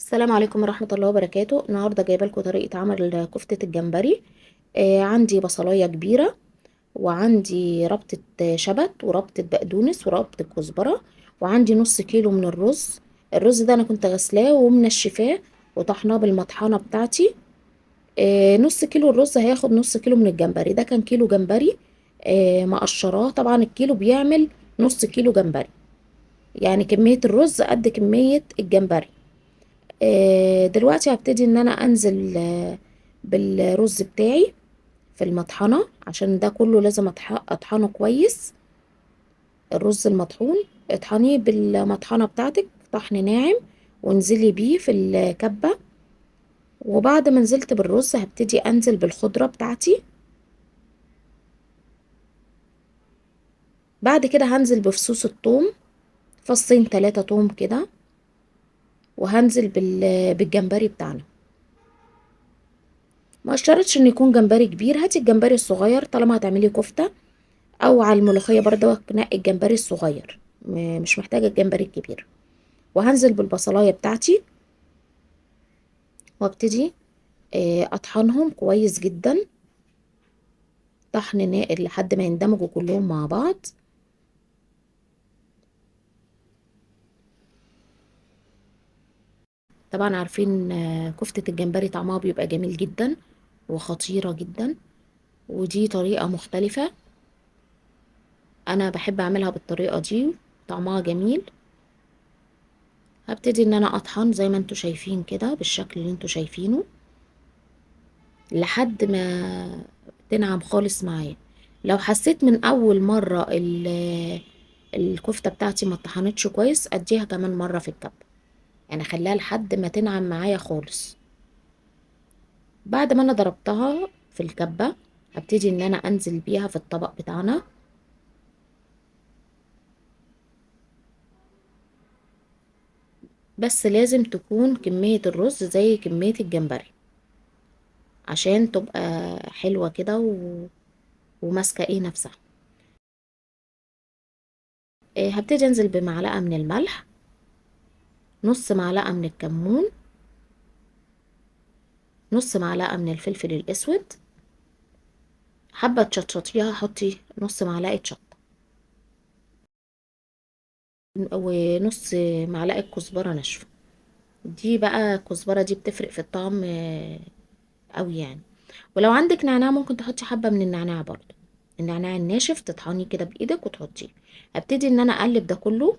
السلام عليكم ورحمة الله وبركاته. النهاردة جايبة لكم طريقة عمل كفتة الجمبري. عندي بصلاية كبيرة، وعندي ربطة شبت، وربطة بقدونس، وربطة كزبرة، وعندي نص كيلو من الرز. الرز ده أنا كنت غسلاه ومنشفاه وطحناه بالمطحنة بتاعتي. نص كيلو الرز هياخد نص كيلو من الجمبري. ده كان كيلو جمبري مقشراه. طبعا الكيلو بيعمل نص كيلو جمبري، يعني كمية الرز قد كمية الجمبري. دلوقتي هبتدي ان انا انزل بالرز بتاعي في المطحنة، عشان ده كله لازم اطحنه كويس. الرز المطحون اطحنيه بالمطحنة بتاعتك طحن ناعم، وانزلي بيه في الكبة. وبعد ما نزلت بالرز هبتدي انزل بالخضرة بتاعتي. بعد كده هنزل بفصوص الثوم، فصين 3 توم كده، وهنزل بالجمبري بتاعنا. ما اشترطش ان يكون جمبري كبير، هاتي الجمبري الصغير طالما هتعملي كفتة، او على الملوخيه برضه نقي الجمبري الصغير، مش محتاجه الجمبري الكبير. وهنزل بالبصلايه بتاعتي، وابتدي اطحنهم كويس جدا طحن نائل لحد ما يندمجوا كلهم مع بعض. طبعا عارفين كفتة الجمبري طعمها بيبقى جميل جدا وخطيرة جدا، ودي طريقة مختلفة. انا بحب اعملها بالطريقة دي، طعمها جميل. هبتدي ان انا اطحن زي ما انتوا شايفين كده بالشكل اللي انتوا شايفينه لحد ما تنعم خالص معايا. لو حسيت من اول مرة الكفتة بتاعتي ما اتطحنتش كويس، اديها كمان مرة في الكبة، يعني خليها لحد ما تنعم معايا خالص. بعد ما انا ضربتها في الكبة، هبتدي ان انا انزل بيها في الطبق بتاعنا. بس لازم تكون كمية الرز زي كمية الجمبري عشان تبقى حلوة كده وماسكة نفسها. هبتدي انزل بمعلقة من الملح، نص معلقة من الكمون، نص معلقة من الفلفل الأسود. حابة تشطشطيها حطي نص معلقة شطة، ونص معلقة كزبرة ناشفة. دي بقى الكزبرة دي بتفرق في الطعم قوي يعني. ولو عندك نعناع ممكن تحطي حبة من النعناع برضو، النعناع الناشف تطحني كده بإيدك وتحطيه. هبتدي ان انا اقلب ده كله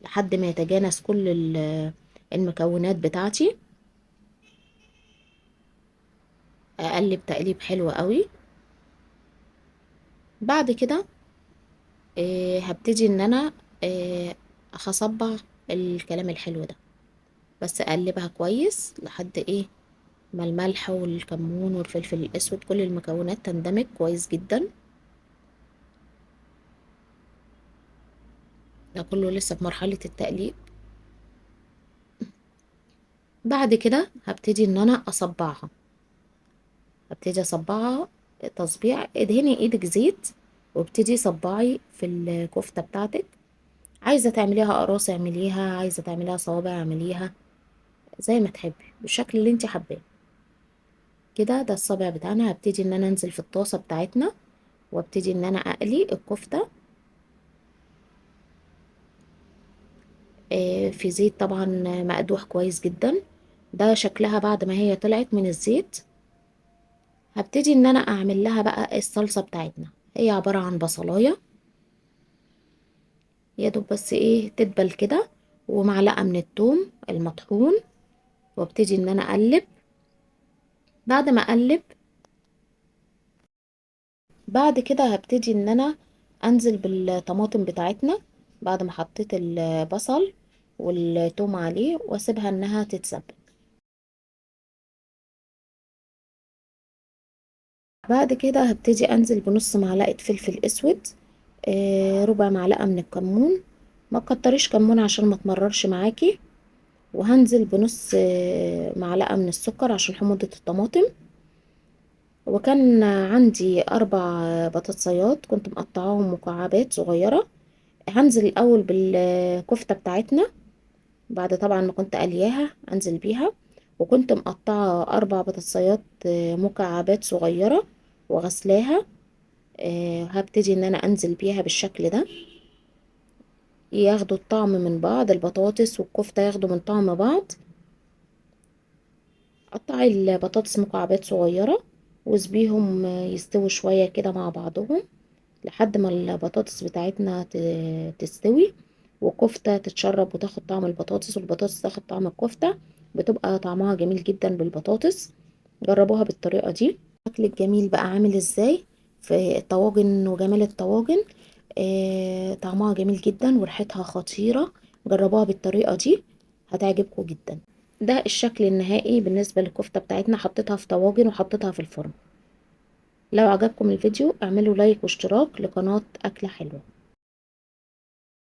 لحد ما يتجانس كل المكونات بتاعتي. اقلب تقليب حلو قوي. بعد كده هبتدي ان انا هصبع الكلام الحلو ده، بس اقلبها كويس لحد ما الملح والكمون والفلفل الاسود كل المكونات تندمج كويس جدا. ده كله لسه في مرحلة التقليب. بعد كده هبتدي ان انا اصبعها، هبتدي اصبعها تصبيع. ادهني ايدك زيت وابتدي صبعي في الكفتة بتاعتك. عايزة تعمليها قراص اعمليها، عايزة تعمليها صوابع اعمليها زي ما تحبي بالشكل اللي انت حباه. كده ده الصابع بتاعنا. هبتدي ان انا انزل في الطاسة بتاعتنا، وابتدي ان انا اقلي الكفتة في زيت طبعا مقدوح كويس جدا. ده شكلها بعد ما هي طلعت من الزيت. هبتدي ان انا اعمل لها بقى الصلصة بتاعتنا. هي عبارة عن بصلاية يا دوب بس تدبل كده، ومعلقة من الثوم المطحون، وابتدي ان انا اقلب. بعد ما اقلب، بعد كده هبتدي ان انا انزل بالطماطم بتاعتنا بعد ما حطيت البصل والثوم عليه، واسيبها انها تتسبك. بعد كده هبتدي انزل بنص معلقة فلفل اسود، ربع معلقة من الكمون. ما تكتريش كمون عشان ما تمررش معاكي. وهنزل بنص معلقة من السكر عشان حموضة الطماطم. وكان عندي 4 بطاطسيات كنت مقطعاهم مكعبات صغيرة. هنزل الأول بالكفتة بتاعتنا، بعد طبعا ما كنت قلياها انزل بيها. وكنت مقطعة 4 بطاطسيات مكعبات صغيرة وغسلاها. هبتدي ان انا انزل بيها بالشكل ده، ياخدوا الطعم من بعض، البطاطس والكفتة ياخدوا من طعم بعض. قطعي البطاطس مكعبات صغيرة واسيبيهم يستووا شوية كده مع بعضهم لحد ما البطاطس بتاعتنا تستوي، والكفتة تتشرب وتاخد طعم البطاطس والبطاطس تاخد طعم الكفتة. بتبقى طعمها جميل جدا بالبطاطس. جربوها بالطريقة دي. الشكل الجميل بقى عامل ازاي في الطواجن وجمال الطواجن. طعمها جميل جدا وريحتها خطيرة. جربوها بالطريقة دي هتعجبكم جدا. ده الشكل النهائي بالنسبة للكفتة بتاعتنا، حطيتها في طواجن وحطيتها في الفرن. لو عجبكم الفيديو اعملوا لايك واشتراك لقناة أكلة حلوة.